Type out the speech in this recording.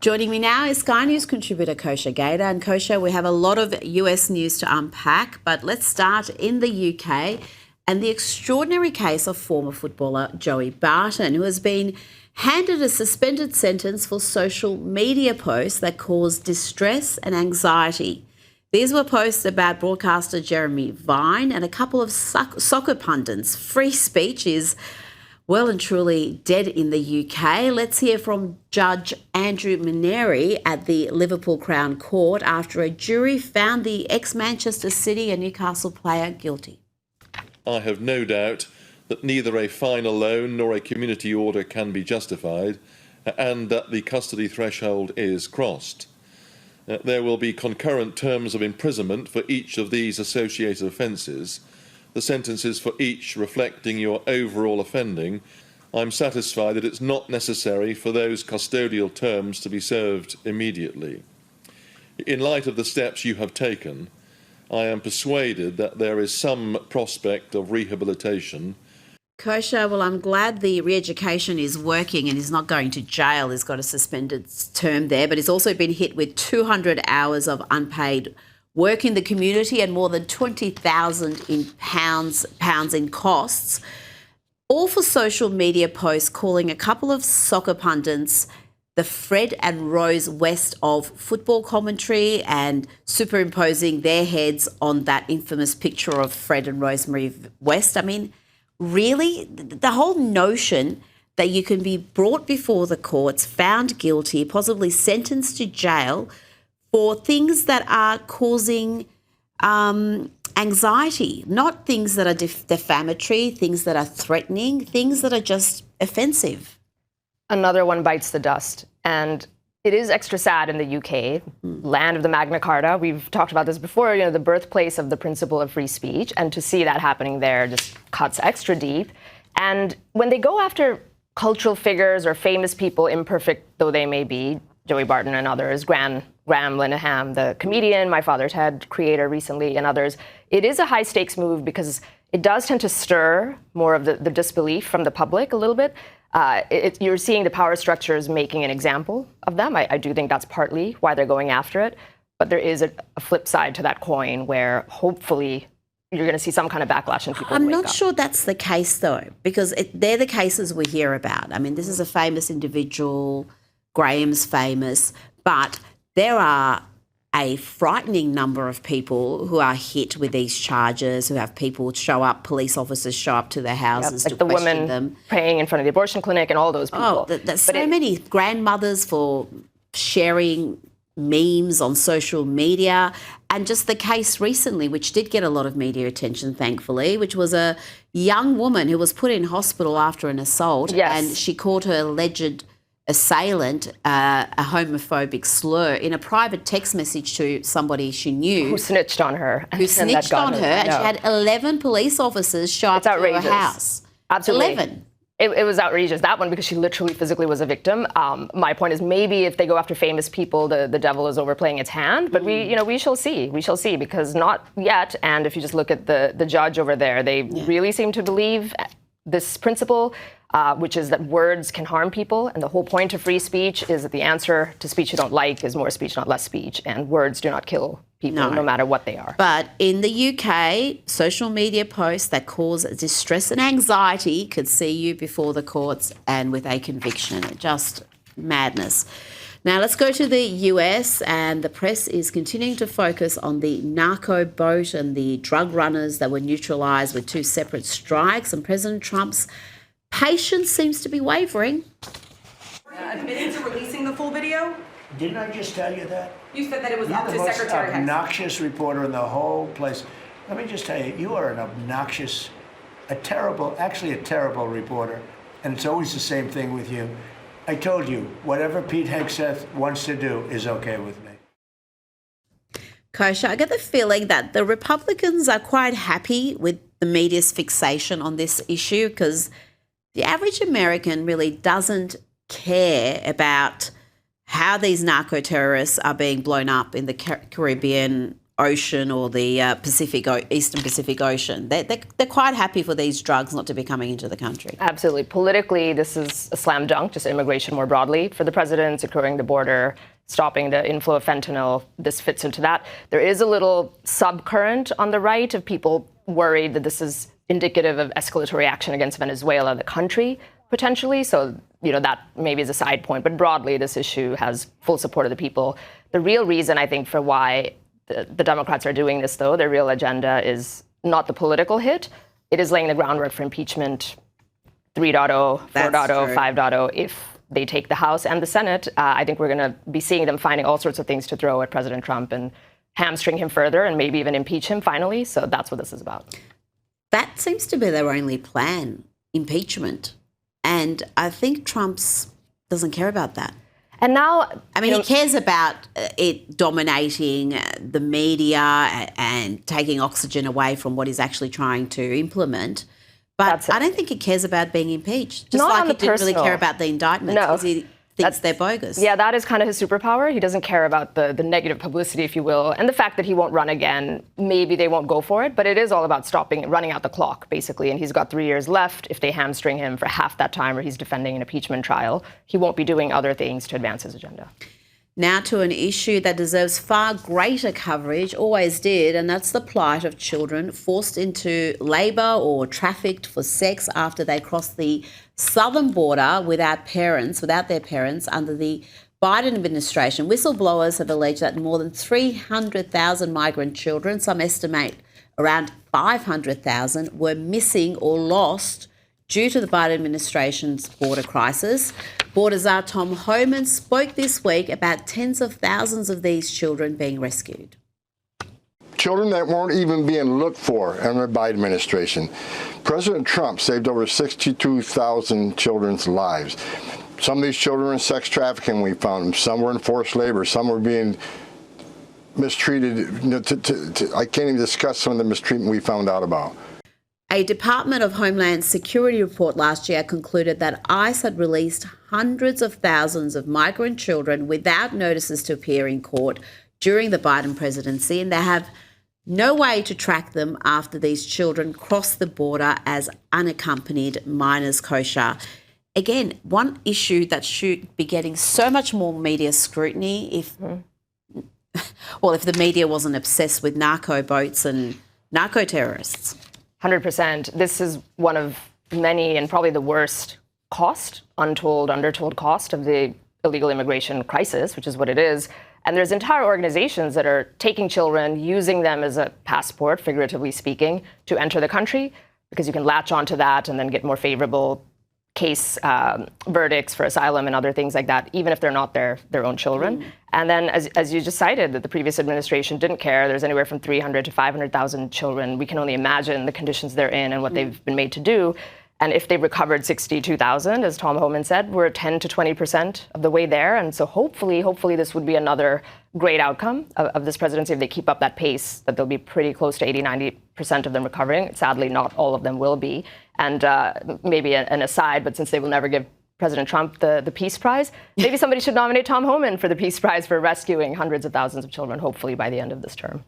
Joining me now is Sky News contributor Kosha Gator. And Kosha, we have a lot of US news to unpack, but let's start in the UK and the extraordinary case of former footballer Joey Barton, who has been handed a suspended sentence for social media posts that caused distress and anxiety. These were posts about broadcaster Jeremy Vine and a couple of soccer pundits. Free speech is well and truly dead in the UK. Let's hear from Judge Andrew Maneri at the Liverpool Crown Court after a jury found the ex-Manchester City and Newcastle player guilty. I have no doubt that neither a fine alone nor a community order can be justified, and that the custody threshold is crossed. There will be concurrent terms of imprisonment for each of these associated offences, the sentences for each reflecting your overall offending. I'm satisfied that it's not necessary for those custodial terms to be served immediately. In light of the steps you have taken, I am persuaded that there is some prospect of rehabilitation. Kosha, well, I'm glad the re-education is working and he's not going to jail. He's got a suspended term there, but he's also been hit with 200 hours of unpaid work in the community and more than 20,000 in pounds in costs, all for social media posts calling a couple of soccer pundits the Fred and Rose West of football commentary and superimposing their heads on that infamous picture of Fred and Rosemary West. I mean, really, the whole notion that you can be brought before the courts, found guilty, possibly sentenced to jail for things that are causing anxiety, not things that are defamatory, things that are threatening, things that are just offensive. Another one bites the dust. And it is extra sad in the UK, land of the Magna Carta. We've talked about this before, the birthplace of the principle of free speech. And to see that happening there just cuts extra deep. And when they go after cultural figures or famous people, imperfect though they may be, Joey Barton and others, Graham Linehan, the comedian, My Father Ted creator recently, and others, it is a high-stakes move because it does tend to stir more of the disbelief from the public a little bit. You're seeing the power structures making an example of them. I do think that's partly why they're going after it. But there is a flip side to that coin where hopefully you're going to see some kind of backlash and people I'm not sure that's the case, though, because they're the cases we hear about. I mean, this is a famous individual. Graham's famous, but there are a frightening number of people who are hit with these charges, who have people show up, police officers show up to their houses like to the question woman them. Praying in front of the abortion clinic and all those people. Oh, there's so many grandmothers for sharing memes on social media. And just the case recently, which did get a lot of media attention, thankfully, which was a young woman who was put in hospital after an assault. Yes. And she called her alleged assailant a homophobic slur in a private text message to somebody she knew. Who snitched on her. And she had 11 police officers show up to her house. Absolutely. 11. It was outrageous, that one, because she literally physically was a victim. My point is maybe if they go after famous people, the devil is overplaying its hand. But we shall see. We shall see, because not yet. And if you just look at the judge over there, they really seem to believe this principle, which is that words can harm people. And the whole point of free speech is that the answer to speech you don't like is more speech, not less speech. And words do not kill people, no matter what they are. But in the UK, social media posts that cause distress and anxiety could see you before the courts and with a conviction. Just madness. Now let's go to the US, and the press is continuing to focus on the narco boat and the drug runners that were neutralised with 2 separate strikes, and President Trump's patience seems to be wavering. Admitting to releasing the full video? Didn't I just tell you that? You said that it was You're up the to most Secretary Hicks. obnoxious reporter in the whole place. Let me just tell you, you are an obnoxious, a terrible reporter, and it's always the same thing with you. I told you, whatever Pete Hegseth wants to do is okay with me. Kosha, I get the feeling that the Republicans are quite happy with the media's fixation on this issue, because the average American really doesn't care about how these narco-terrorists are being blown up in the Caribbean Ocean or the Eastern Pacific Ocean. They're quite happy for these drugs not to be coming into the country. Absolutely. Politically, this is a slam dunk, just immigration more broadly for the president, securing the border, stopping the inflow of fentanyl. This fits into that. There is a little subcurrent on the right of people worried that this is indicative of escalatory action against Venezuela, the country, potentially. So, that maybe is a side point. But broadly, this issue has full support of the people. The real reason, I think, for why the Democrats are doing this, though, their real agenda is not the political hit. It is laying the groundwork for impeachment 3.0, 4.0, 5.0 if they take the House and the Senate. I think we're going to be seeing them finding all sorts of things to throw at President Trump and hamstring him further and maybe even impeach him finally. So that's what this is about. That seems to be their only plan, impeachment. And I think Trump's doesn't care about that. And now, he cares about it dominating the media and taking oxygen away from what he's actually trying to implement. But I don't think he cares about being impeached. Just like he didn't really care about the indictments because he thinks they're bogus. Yeah, that is kind of his superpower. He doesn't care about the negative publicity, if you will, and the fact that he won't run again. Maybe they won't go for it, but it is all about running out the clock, basically. And he's got 3 years left. If they hamstring him for half that time or he's defending an impeachment trial, he won't be doing other things to advance his agenda. Now to an issue that deserves far greater coverage, always did, and that's the plight of children forced into labour or trafficked for sex after they cross the southern border without their parents under the Biden administration. Whistleblowers have alleged that more than 300,000 migrant children, some estimate around 500,000, were missing or lost due to the Biden administration's border crisis. Border Czar Tom Homan spoke this week about tens of thousands of these children being rescued. Children that weren't even being looked for under the Biden administration. President Trump saved over 62,000 children's lives. Some of these children were in sex trafficking, we found them. Some were in forced labor. Some were being mistreated. I can't even discuss some of the mistreatment we found out about. A Department of Homeland Security report last year concluded that ICE had released hundreds of thousands of migrant children without notices to appear in court during the Biden presidency, and they have no way to track them after these children cross the border as unaccompanied minors kosher. Again, one issue that should be getting so much more media scrutiny if the media wasn't obsessed with narco boats and narco terrorists. 100%. This is one of many and probably the worst undertold cost of the illegal immigration crisis, which is what it is. And there's entire organizations that are taking children, using them as a passport, figuratively speaking, to enter the country, because you can latch onto that and then get more favorable case verdicts for asylum and other things like that, even if they're not their own children. And then, as you just cited, that the previous administration didn't care. There's anywhere from 300 to 500,000 children. We can only imagine the conditions they're in and what they've been made to do. And if they recovered 62,000, as Tom Homan said, we're 10 to 20% of the way there. And so hopefully this would be another great outcome of this presidency if they keep up that pace, that they'll be pretty close to 80, 90% of them recovering. Sadly, not all of them will be. And maybe an aside, but since they will never give President Trump the Peace Prize, maybe somebody should nominate Tom Homan for the Peace Prize for rescuing hundreds of thousands of children, hopefully by the end of this term.